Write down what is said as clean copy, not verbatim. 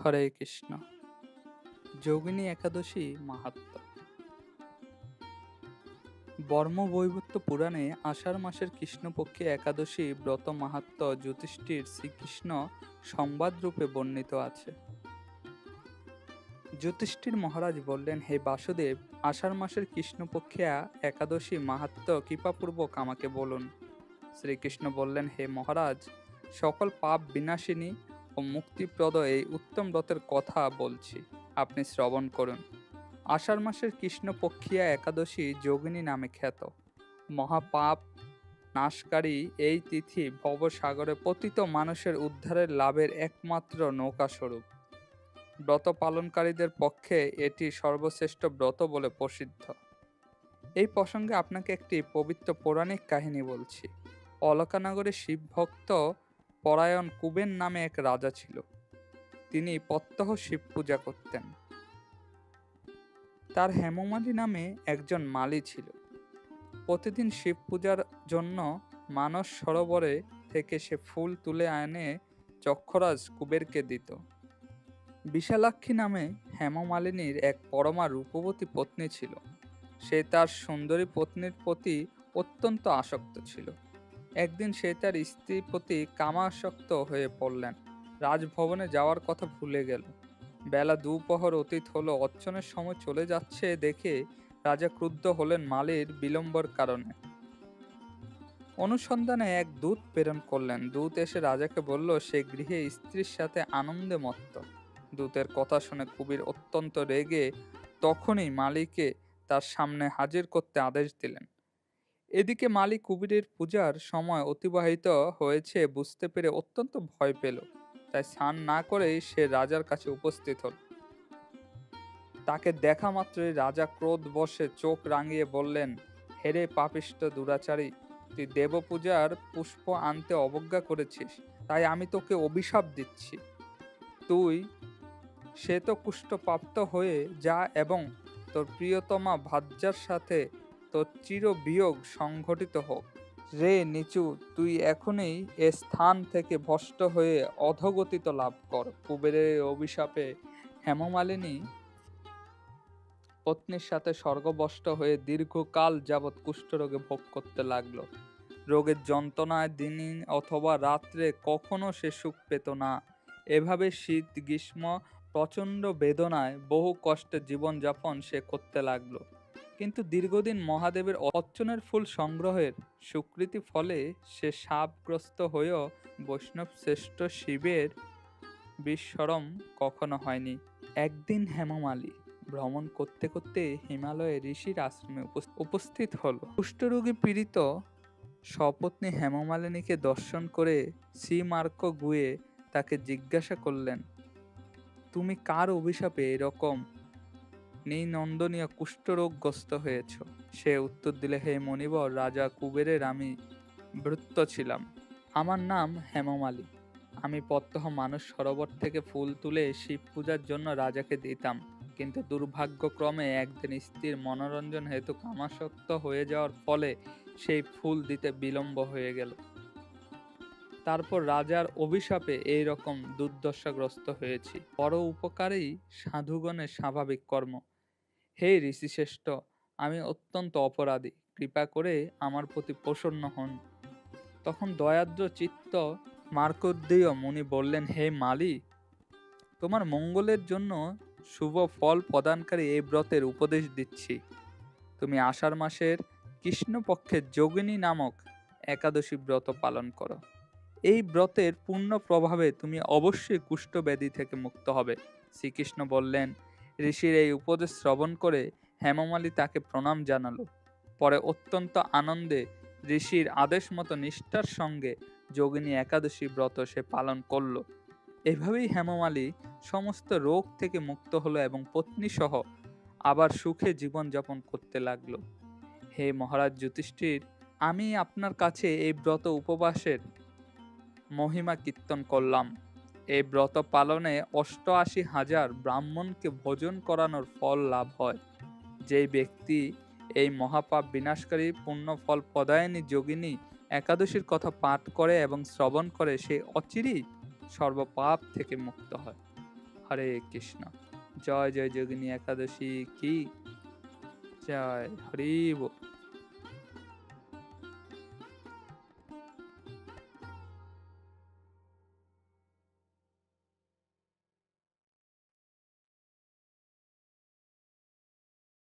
হরে কৃষ্ণ। যোগিনী একাদশী মাহাত্ম্য। বর্মবৈবর্ত পুরাণে আষাঢ় মাসের কৃষ্ণপক্ষে একাদশী ব্রত মাহাত্ম্য যুধিষ্ঠির শ্রীকৃষ্ণ সংবাদ রূপে বর্ণিত আছে। যুধিষ্ঠির মহারাজ বললেন, হে বাসুদেব, আষাঢ় মাসের কৃষ্ণপক্ষে একাদশী মাহাত্ম্য কৃপাপূর্বক আমাকে বলুন। শ্রীকৃষ্ণ বললেন, হে মহারাজ, সকল পাপ বিনাশিনী ও মুক্তিপ্রদ এই উত্তম ব্রতের কথা বলছি, আপনি শ্রবণ করুন। আষাঢ় মাসের কৃষ্ণপক্ষিয়া একাদশী যোগিনী নামে খ্যাত। মহাপাপ নাশকারী এই তিথি ভবসাগরে পতিত মানুষের উদ্ধারের লাভের একমাত্র নৌকাস্বরূপ। ব্রত পালনকারীদের পক্ষে এটি সর্বশ্রেষ্ঠ ব্রত বলে প্রসিদ্ধ। এই প্রসঙ্গে আপনাকে একটি পবিত্র পৌরাণিক কাহিনী বলছি। অলকানগরে শিবভক্ত পরায়ণ কুবের নামে এক রাজা ছিল। তিনি প্রত্যহ শিব পূজা করতেন। তার হেমমালী নামে একজন মালী ছিল। প্রতিদিন শিব পূজার জন্য মানস সরোবরে থেকে সে ফুল তুলে এনে যক্ষরাজ কুবেরকে দিত। বিশালাক্ষী নামে হেমমালিনীর এক পরমা রূপবতী পত্নী ছিল। সে তার সুন্দরী পত্নীর প্রতি অত্যন্ত আসক্ত ছিল। একদিন সে তার স্ত্রীর প্রতি কামাসক্ত হয়ে পড়লেন। রাজভবনে যাওয়ার কথা ভুলে গেল। বেলা দুপহর অতীত হলো, অর্চনের সময় চলে যাচ্ছে দেখে রাজা ক্রুদ্ধ হলেন মালির বিলম্বর কারণে। অনুসন্ধানে এক দূত প্রেরণ করলেন। দূত এসে রাজাকে বলল, সে গৃহে স্ত্রীর সাথে আনন্দে মত্ত। দূতের কথা শুনে কুবের অত্যন্ত রেগে তখনই মালিকে তার সামনে হাজির করতে আদেশ দিলেন। এদিকে মালি কুবেরের পূজার সময় অতিবাহিত হয়েছে বুঝতে পেরে অত্যন্ত ভয় পেল। তাই স্নান না করেই সে রাজার কাছে উপস্থিত হল। তাকে দেখা মাত্রই রাজা ক্রোধবশে চোখ রাঙিয়ে বললেন, হেরে পাপিষ্ঠ দুরাচারী, তুই দেবপূজার পুষ্প আনতে অবজ্ঞা করেছিস, তাই আমি তোকে অভিশাপ দিচ্ছি। তুই শ্বেতকুষ্ঠপ্রাপ্ত হয়ে যা এবং তোর প্রিয়তমা ভার্যার সাথে তোর চিরবিয়োগ সংঘটিত হোক। রে নিচু, তুই এখনই এ স্থান থেকে ভ্রষ্ট হয়ে অধোগতিত লাভ কর। কুবেরের অভিশাপে হেমমালিনী পত্নীর সাথে স্বর্গভ্রষ্ট হয়ে দীর্ঘকাল যাবৎ কুষ্ঠরোগে ভোগ করতে লাগলো। রোগের যন্ত্রণায় দিন অথবা রাত্রে কখনো সে সুখ পেত না। এভাবে শীত গ্রীষ্ম প্রচণ্ড বেদনায় বহু কষ্টে জীবনযাপন সে করতে লাগলো। কিন্তু দীর্ঘদিন মহাদেবের অর্চনের ফুল সংগ্রহের স্বীকৃতি ফলে সে শাপগ্রস্ত হয়েও বৈষ্ণব শ্রেষ্ঠ শিবের বিস্মরণ কখনো হয়নি। একদিন হেমমালী ভ্রমণ করতে করতে হিমালয়ে ঋষির আশ্রমে উপস্থিত হল। কুষ্ঠরোগে পীড়িত সপত্নী হেমমালিনীকে দর্শন করে শ্রীমার্ক গুয়ে তাকে জিজ্ঞাসা করলেন, তুমি কার অভিশাপে এরকম নিনন্দনীয় কুষ্ঠরোগগ্রস্ত হয়েছ? সে উত্তর দিলে, হে মণিবর, রাজা কুবেরের আমি ভৃত্য ছিলাম। আমার নাম হেমমালী। আমি প্রত্যহ মানুষ সরোবর থেকে ফুল তুলে শিব পূজার জন্য রাজাকে দিতাম। কিন্তু দুর্ভাগ্যক্রমে একদিন স্ত্রীর মনোরঞ্জন হেতু কামাসক্ত হয়ে যাওয়ার ফলে সেই ফুল দিতে বিলম্ব হয়ে গেল। তারপর রাজার অভিশাপে এই রকম দুর্দশাগ্রস্ত হয়েছি। পর উপকারেই সাধুগণের স্বাভাবিক কর্ম। হে ঋষিশ্রেষ্ঠ, আমি অত্যন্ত অপরাধী, কৃপা করে আমার প্রতি প্রসন্ন হন। তখন দয়ার্দ্র চিত্ত মার্কণ্ডেয় মুনি বললেন, হে মালী, তোমার মঙ্গলের জন্য শুভ ফল প্রদানকারী এই ব্রতের উপদেশ দিচ্ছি। তুমি আষাঢ় মাসের কৃষ্ণপক্ষের যোগিনী নামক একাদশী ব্রত পালন করো। এই ব্রতের পূর্ণ প্রভাবে তুমি অবশ্যই কুষ্ঠব্যাধি থেকে মুক্ত হবে। শ্রীকৃষ্ণ বললেন। ঋষির এই উপদেশ শ্রবণ করে হেমমালী তাকে প্রণাম জানালো। পরে অত্যন্ত আনন্দে ঋষির আদেশ মতো নিষ্ঠার সঙ্গে যোগিনী একাদশী ব্রত সে পালন করল। এভাবেই হেমমালী সমস্ত রোগ থেকে মুক্ত হলো এবং পত্নী সহ আবার সুখে জীবনযাপন করতে লাগলো। হে মহারাজ যুধিষ্ঠির, আমি আপনার কাছে এই ব্রত উপবাসের মহিমা কীর্তন করলাম। এই ব্রত পালনে ৮৮,০০০ ব্রাহ্মণকে ভোজন করানোর ফল লাভ হয়। যে ব্যক্তি এই মহাপাপ বিনাশকারী পুণ্য ফল প্রদায়িনী যোগিনী একাদশীর কথা পাঠ করে এবং শ্রবণ করে, সে অচিরেই সর্বপাপ থেকে মুক্ত হয়। হরে কৃষ্ণ। জয় জয় যোগিনী একাদশী কি জয়, হরি বল।